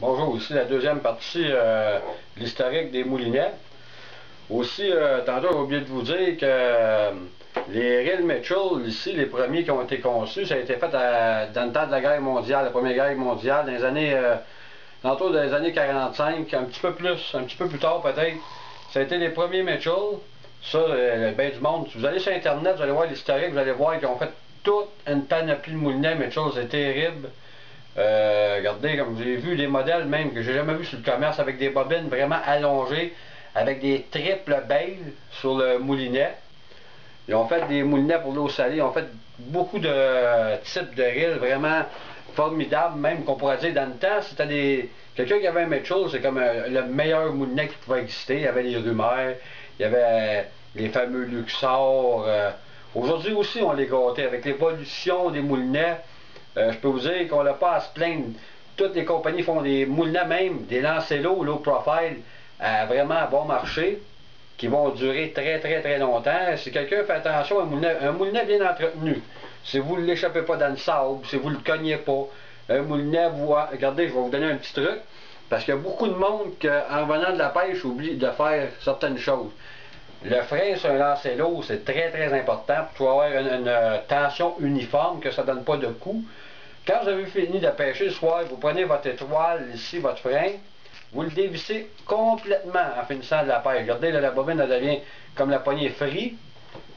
Bonjour, ici la deuxième partie de l'historique des moulinets. Aussi, tantôt j'ai oublié de vous dire que les Rill Mitchell, ici, les premiers qui ont été conçus, ça a été fait dans le temps de la guerre mondiale, la première guerre mondiale, dans les années, tantôt dans les années 45, un petit peu plus tard peut-être. Ça a été les premiers Mitchell. Ça, le bien du monde. Si vous allez sur Internet, vous allez voir l'historique, vous allez voir qu'ils ont fait toute une panoplie de moulinets Mitchell, c'est terrible. Regardez, comme j'ai vu des modèles même que j'ai jamais vu sur le commerce avec des bobines vraiment allongées, avec des triples bales sur le moulinet. Ils ont fait des moulinets pour l'eau salée, ils ont fait beaucoup de types de rilles vraiment formidables, même qu'on pourrait dire dans le temps, c'était des. Quelqu'un qui avait un Mitchell, c'est comme le meilleur moulinet qui pouvait exister. Il y avait les Rumeurs, il y avait les fameux Luxor. Aujourd'hui aussi, on les gâtait avec l'évolution des moulinets. Je peux vous dire qu'on n'a pas à se plaindre. Toutes les compagnies font des moulinets même, des Lancelot, low profile, à vraiment bon marché, qui vont durer très longtemps. Si quelqu'un fait attention à un moulinet bien entretenu, si vous ne l'échappez pas dans le sable, si vous ne le cognez pas, un moulinet, regardez, je vais vous donner un petit truc, parce qu'il y a beaucoup de monde qui, en venant de la pêche, oublie de faire certaines choses. Le frein sur un Lancelot, c'est très important pour avoir une tension uniforme, que ça ne donne pas de coups. Quand vous avez fini de pêcher le soir, vous prenez votre étoile, ici, votre frein, vous le dévissez complètement en finissant de la pêche. Regardez, là, la bobine, elle devient comme la poignée free.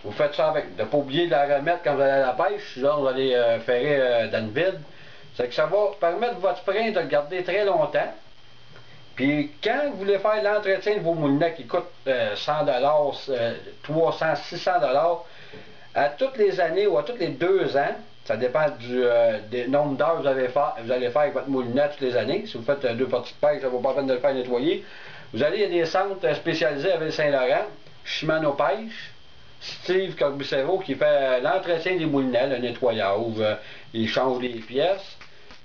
Vous faites ça avec, de ne pas oublier de la remettre quand vous allez à la pêche, sinon vous allez ferrer dans le vide. C'est que ça va permettre votre frein de le garder très longtemps. Puis quand vous voulez faire l'entretien de vos moulinets qui coûtent 100 300, 600 à toutes les années ou à tous les 2 ans, ça dépend des nombre d'heures que vous allez faire avec votre moulinet toutes les années. Si vous faites 2 parties de pêche, ça ne vaut pas la peine de le faire nettoyer. Vous allez, il y a des centres spécialisés à Ville-Saint-Laurent, Shimano Pêche, Steve Corbicero qui fait l'entretien des moulinets, le nettoyage, il change les pièces.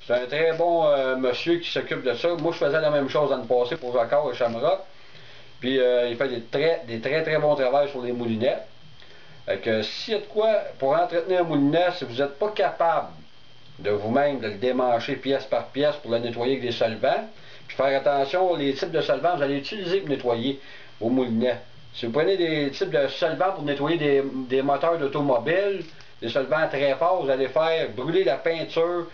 C'est un très bon monsieur qui s'occupe de ça. Moi, je faisais la même chose l'année passée pour Jacquard et Shamrock. Puis, il fait des très bons travaux sur les moulinets. Fait que s'il y a de quoi pour entretenir un moulinet, si vous n'êtes pas capable de vous-même de le démancher pièce par pièce pour le nettoyer avec des solvants, puis faire attention aux types de solvants que vous allez utiliser pour nettoyer vos moulinets. Si vous prenez des types de solvants pour nettoyer des moteurs d'automobile, des solvants très forts, vous allez faire brûler la peinture,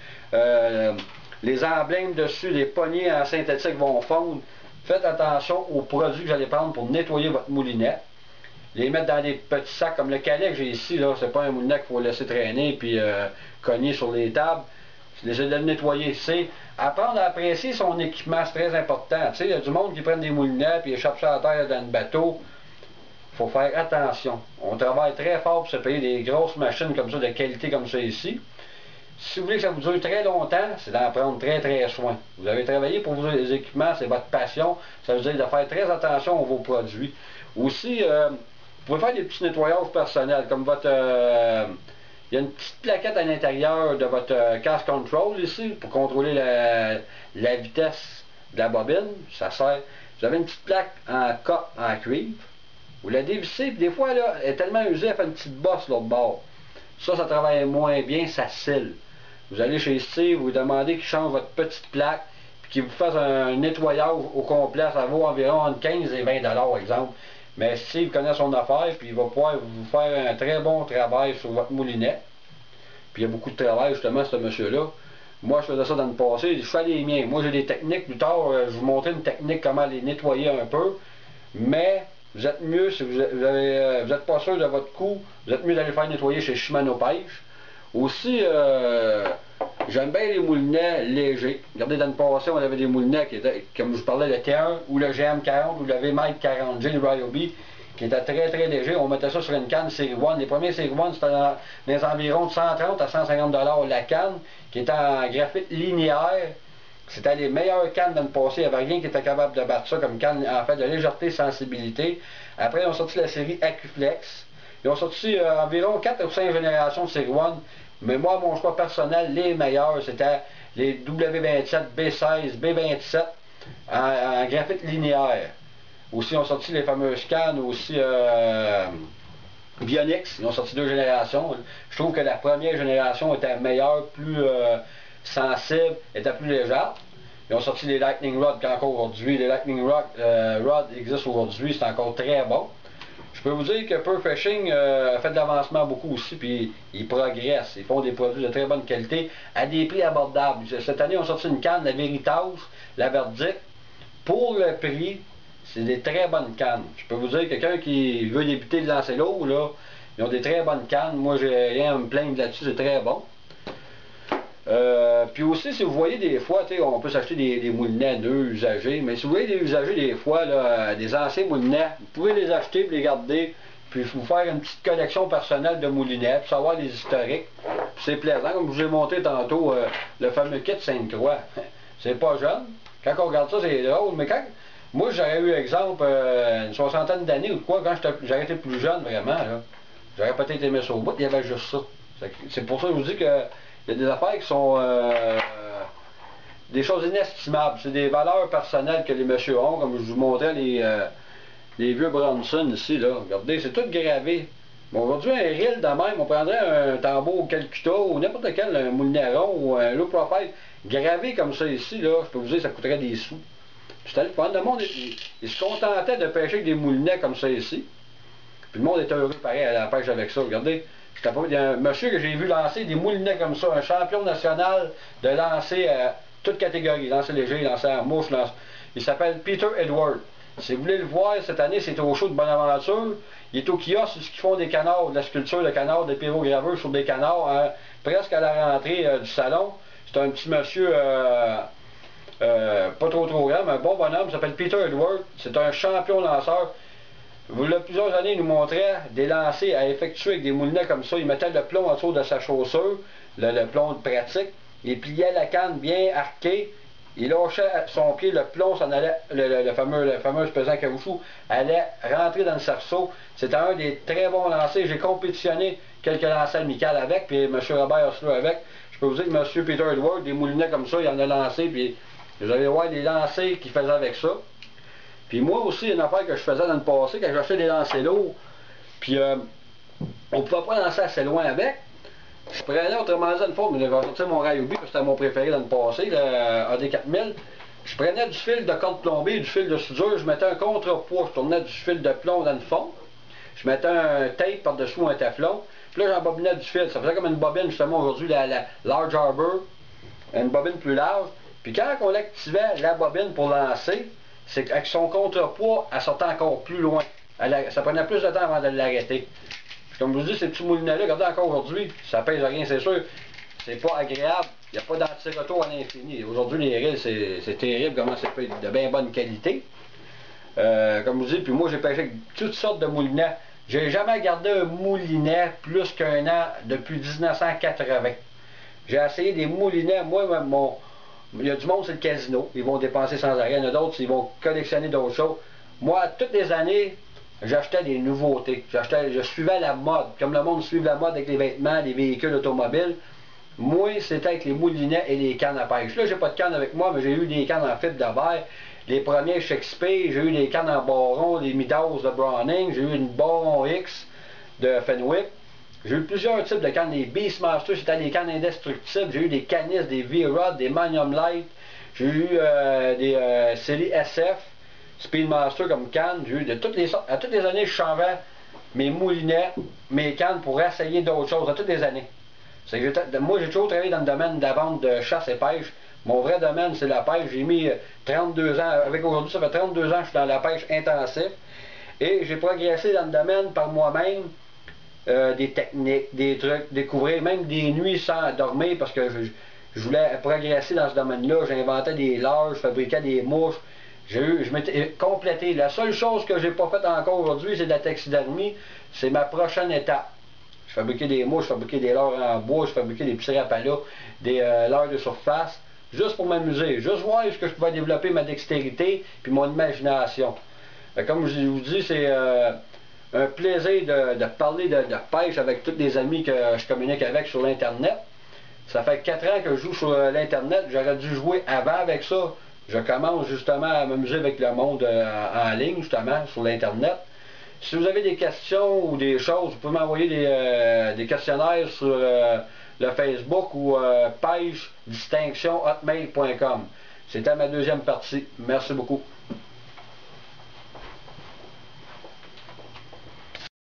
les emblèmes dessus, les poignées en synthétique vont fondre. Faites attention aux produits que vous allez prendre pour nettoyer votre moulinet. Les mettre dans des petits sacs comme le calet que j'ai ici, là, c'est pas un moulinet qu'il faut laisser traîner puis cogner sur les tables. Laissez-le nettoyer. C'est apprendre à apprécier son équipement, c'est très important. Tu sais, il y a du monde qui prennent des moulinets puis échappent ça à terre dans le bateau. Il faut faire attention. On travaille très fort pour se payer des grosses machines comme ça, de qualité comme ça ici. Si vous voulez que ça vous dure très longtemps, c'est d'en prendre très soin. Vous avez travaillé pour vos équipements, c'est votre passion. Ça veut dire de faire très attention à vos produits. Aussi, vous pouvez faire des petits nettoyages personnels, comme votre. Il y a une petite plaquette à l'intérieur de votre cast control ici, pour contrôler la vitesse de la bobine. Ça sert. Vous avez une petite plaque en cuivre. Vous la dévissez, puis des fois, là, elle est tellement usée, elle fait une petite bosse l'autre bord. Ça travaille moins bien, ça scelle. Vous allez chez Steve, vous demandez qu'il change votre petite plaque, puis qu'il vous fasse un nettoyage au complet, ça vaut environ entre 15 et 20 exemple. Mais Steve connaît son affaire, puis il va pouvoir vous faire un très bon travail sur votre moulinet. Puis il y a beaucoup de travail, justement, ce monsieur-là. Moi, je faisais ça dans le passé, je fais les miens. Moi, j'ai des techniques, plus tard, je vous montrer une technique, comment les nettoyer un peu. Mais vous êtes mieux, si vous n'êtes pas sûr de votre coup, vous êtes mieux d'aller faire nettoyer chez Shimano Pêche. Aussi, j'aime bien les moulinets légers. Regardez, dans le passé, on avait des moulinets qui étaient, comme je vous parlais, le T1 ou le GM40 ou le VMAX 40G, le Ryobi, qui étaient très légers. On mettait ça sur une canne Série 1. Les premiers Série 1, c'était dans les environs de 130 à 150 $ la canne, qui était en graphite linéaire. C'était les meilleures cannes dans le passé. Il n'y avait rien qui était capable de battre ça comme canne, en fait, de légèreté, sensibilité. Après, ils ont sorti la série Acuflex. Ils ont sorti environ 4 ou 5 générations de Série 1. Mais moi, mon choix personnel, les meilleurs, c'était les W27, B16, B27 en graphite linéaire. Aussi, ils ont sorti les fameuses cannes, aussi Bionix. Ils ont sorti 2 générations. Je trouve que la première génération était meilleure, plus sensible, était plus légère. Ils ont sorti les Lightning Rod qu'encore aujourd'hui. Les Lightning Rod existent aujourd'hui, c'est encore très bon. Je peux vous dire que Pearl Fishing a fait de l'avancement beaucoup aussi, puis ils progressent. Ils font des produits de très bonne qualité à des prix abordables. Cette année, ils ont sorti une canne, la Veritas, la Verdict. Pour le prix, c'est des très bonnes cannes. Je peux vous dire, quelqu'un qui veut débuter de lancer l'eau, là, ils ont des très bonnes cannes. Moi, j'ai rien à me plaindre là-dessus, c'est très bon. Puis aussi, si vous voyez des fois, on peut s'acheter des moulinets neufs, usagés, mais si vous voyez des usagés des fois, là, des anciens moulinets, vous pouvez les acheter et les garder, puis vous faire une petite collection personnelle de moulinets, puis savoir les historiques. C'est plaisant, comme je vous ai montré tantôt, le fameux kit Sainte-Croix. C'est pas jeune. Quand on regarde ça, c'est drôle, mais quand... Moi, j'aurais eu, exemple, une soixantaine d'années ou quoi, quand j'aurais été plus jeune, vraiment, là, j'aurais peut-être aimé ça au bout, il y avait juste ça. C'est pour ça que je vous dis que il y a des affaires qui sont des choses inestimables. C'est des valeurs personnelles que les messieurs ont, comme je vous montrais les vieux Bronson ici, là. Regardez, c'est tout gravé. Bon, aujourd'hui, un reel de même, on prendrait un tambour Calcutta ou n'importe quel, un moulinet rond ou un low profile gravé comme ça ici, là, je peux vous dire, ça coûterait des sous. C'était le fun. Le monde, il se contentait de pêcher avec des moulinets comme ça ici. Puis le monde était heureux pareil à la pêche avec ça. Regardez. Il y a un monsieur que j'ai vu lancer des moulinets comme ça, un champion national de lancer toute catégorie, lancer léger, lancer en mouche, il s'appelle Peter Edward. Si vous voulez le voir cette année, c'est au show de Bonaventure. Il est au kiosque, c'est ce qu'ils font des canards, de la sculpture de canards, des pyrograveurs sur des canards, presque à la rentrée du salon. C'est un petit monsieur pas trop grand, mais un bon bonhomme, il s'appelle Peter Edward. C'est un champion lanceur. Il y a plusieurs années, il nous montrait des lancers à effectuer avec des moulinets comme ça. Il mettait le plomb en dessous de sa chaussure, le plomb de pratique. Il pliait la canne bien arquée. Il lâchait son pied, le plomb s'en allait, le fameux pesant caoutchouc, allait rentrer dans le cerceau. C'était un des très bons lancers. J'ai compétitionné quelques lancers amicales avec, puis M. Robert Oslo avec. Je peux vous dire que M. Peter Edward, des moulinets comme ça, il en a lancé, puis vous allez voir les lancers qu'il faisait avec ça. Puis moi aussi, une affaire que je faisais dans le passé, quand j'achetais des lancers lourds, puis on ne pouvait pas lancer assez loin avec. Je prenais, autrement dit, une fois, mais je vais sortir mon Ryobi, parce que c'était mon préféré dans le passé, le AD4000. Je prenais du fil de corde plombée, du fil de soudure, je mettais un contrepoids, je tournais du fil de plomb dans le fond. Je mettais un tape par-dessous un teflon. Puis là, j'embobinais du fil. Ça faisait comme une bobine, justement, aujourd'hui, la Large Arbor, une bobine plus large. Puis quand on activait la bobine pour lancer, c'est qu'avec son contrepoids, elle sortait encore plus loin. Ça prenait plus de temps avant de l'arrêter. Comme je vous dis, ces petits moulinets-là, regardez encore aujourd'hui, ça pèse rien, c'est sûr. C'est pas agréable, il n'y a pas d'anti-retour à l'infini. Aujourd'hui, les reels, c'est terrible comment ça peut être de bien bonne qualité. Comme je vous dis, puis moi, j'ai pêché avec toutes sortes de moulinets. J'ai jamais gardé un moulinet plus qu'un an depuis 1980. J'ai essayé des moulinets, moi, il y a du monde, c'est le casino. Ils vont dépenser sans arrêt. Il y en a d'autres, ils vont collectionner d'autres choses. Moi, toutes les années, j'achetais des nouveautés. Je suivais la mode. Comme le monde suit la mode avec les vêtements, les véhicules automobiles. Moi, c'était avec les moulinets et les cannes à pêche. Là, j'ai pas de canne avec moi, mais j'ai eu des cannes en fibre de verre. Les premiers Shakespeare, j'ai eu des cannes en baron, des Midas de Browning, j'ai eu une baron X de Fenwick. J'ai eu plusieurs types de cannes, des Beastmaster, c'était des cannes indestructibles. J'ai eu des Canis, des V-Rod, des Magnum Light. J'ai eu des séries SF, Speedmaster comme canne. J'ai eu de toutes les sortes. À toutes les années, je changeais mes moulinets, mes cannes pour essayer d'autres choses, à toutes les années. Moi, j'ai toujours travaillé dans le domaine de la vente de chasse et pêche. Mon vrai domaine, c'est la pêche. J'ai mis 32 ans, avec aujourd'hui, ça fait 32 ans que je suis dans la pêche intensive. Et j'ai progressé dans le domaine par moi-même. Des techniques, des trucs, découvrir même des nuits sans dormir parce que je voulais progresser dans ce domaine-là. J'inventais des leurres, je fabriquais des mouches. Je m'étais complété. La seule chose que j'ai pas faite encore aujourd'hui, c'est de la taxidermie. C'est ma prochaine étape. Je fabriquais des mouches, je fabriquais des leurres en bois, je fabriquais des petits rapalas, des leurres de surface, juste pour m'amuser, juste voir ce que je pouvais développer ma dextérité puis mon imagination. Comme je vous dis, c'est un plaisir de parler de pêche avec tous les amis que je communique avec sur l'Internet. Ça fait 4 ans que je joue sur l'Internet. J'aurais dû jouer avant avec ça. Je commence justement à m'amuser avec le monde en ligne, justement, sur l'Internet. Si vous avez des questions ou des choses, vous pouvez m'envoyer des questionnaires sur le Facebook ou pêche-distinction-hotmail.com. C'était ma deuxième partie. Merci beaucoup.